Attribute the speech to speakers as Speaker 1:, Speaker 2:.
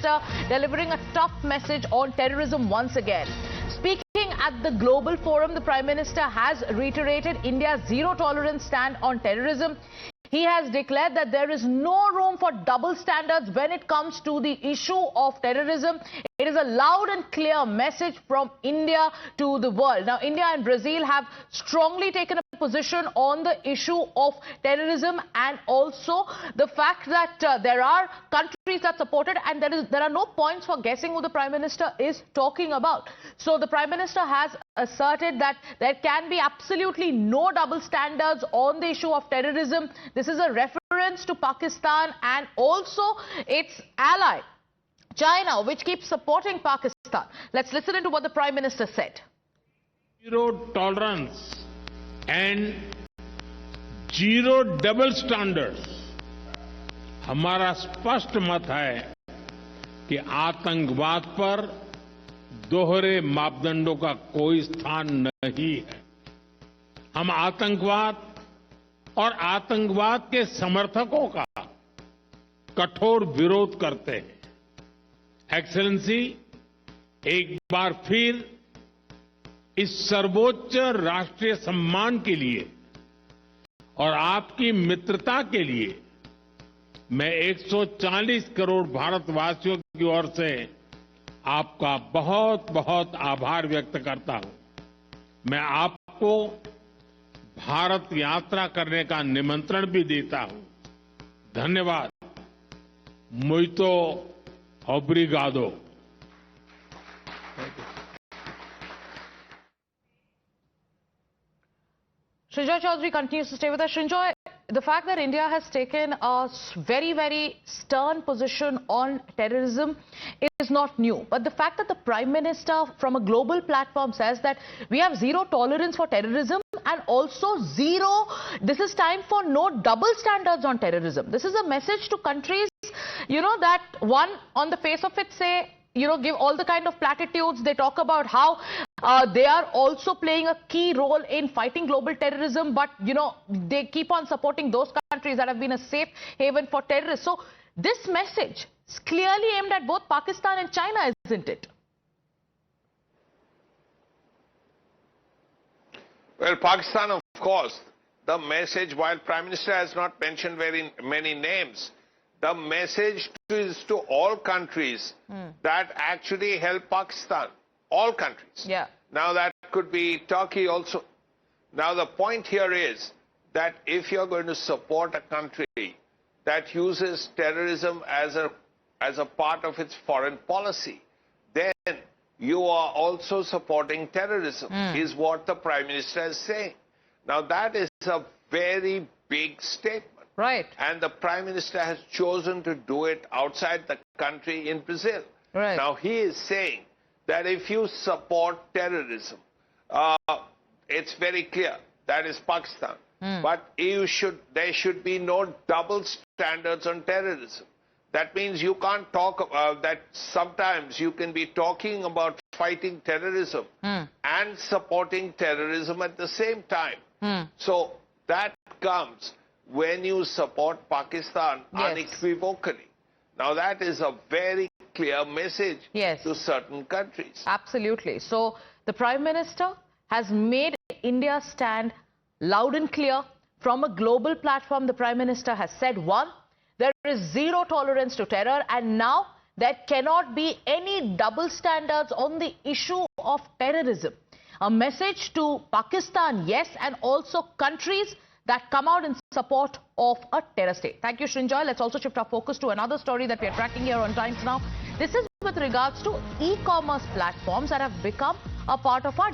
Speaker 1: Minister delivering a tough message on terrorism once again. Speaking at the Global Forum, the Prime Minister has reiterated India's zero-tolerance stand on terrorism. He has declared that there is no room for double standards when it comes to the issue of terrorism. It is a loud and clear message from India to the world. Now, India and Brazil have strongly taken a position on the issue of terrorism, and also the fact that there are countries that support it, and there are no points for guessing who the Prime Minister is talking about. So the Prime Minister has asserted that there can be absolutely no double standards on the issue of terrorism. This is a reference to Pakistan and also its ally, China, which keeps supporting Pakistan. Let's listen into what the Prime Minister said.
Speaker 2: Zero tolerance and zero double standards. हमारा स्पष्ट मत है कि आतंकवाद पर दोहरे मापदंडों का कोई स्थान नहीं है। हम आतंकवाद और आतंकवाद के समर्थकों का कठोर विरोध करते हैं। एक्सेलेंसी, एक बार फिर इस सर्वोच्च राष्ट्रीय सम्मान के लिए और आपकी मित्रता के लिए मैं 140 करोड़ भारतवासियों की ओर से आपका बहुत बहुत आभार व्यक्त करता हूं। मैं आपको भारत यात्रा करने का निमंत्रण भी देता हूं। धन्यवाद। मुइतो ओब्रिगादो।
Speaker 1: Srinjoy Chaudhary continues to stay with us. Srinjoy, the fact that India has taken a very, very stern position on terrorism is not new. But the fact that the Prime Minister from a global platform says that we have zero tolerance for terrorism and also this is time for no double standards on terrorism. This is a message to countries, that one on the face of it say, give all the kind of platitudes. They talk about how they are also playing a key role in fighting global terrorism, but they keep on supporting those countries that have been a safe haven for terrorists. So this message is clearly aimed at both Pakistan and China, isn't it?
Speaker 3: Well, Pakistan, of course, the message, while Prime Minister has not mentioned very many names, the message is to all countries that actually help Pakistan. All countries.
Speaker 1: Yeah.
Speaker 3: Now that could be Turkey also. Now the point here is that if you're going to support a country that uses terrorism as a part of its foreign policy, then you are also supporting terrorism, is what the Prime Minister is saying. Now that is a very big statement.
Speaker 1: Right.
Speaker 3: And the Prime Minister has chosen to do it outside the country in Brazil.
Speaker 1: Right.
Speaker 3: Now he is saying that if you support terrorism, it's very clear that is Pakistan. But there should be no double standards on terrorism. That means you can't talk about that. Sometimes you can be talking about fighting terrorism and supporting terrorism at the same time. So that comes when you support Pakistan unequivocally. Now that is a very clear message to certain countries.
Speaker 1: Absolutely. So the Prime Minister has made India's stand loud and clear. From a global platform, the Prime Minister has said, one, there is zero tolerance to terror, and now there cannot be any double standards on the issue of terrorism. A message to Pakistan, yes, and also countries that come out in support of a terror state. Thank you, Srinjoy. Let's also shift our focus to another story that we are tracking here on Times Now. This is with regards to e-commerce platforms that have become a part of our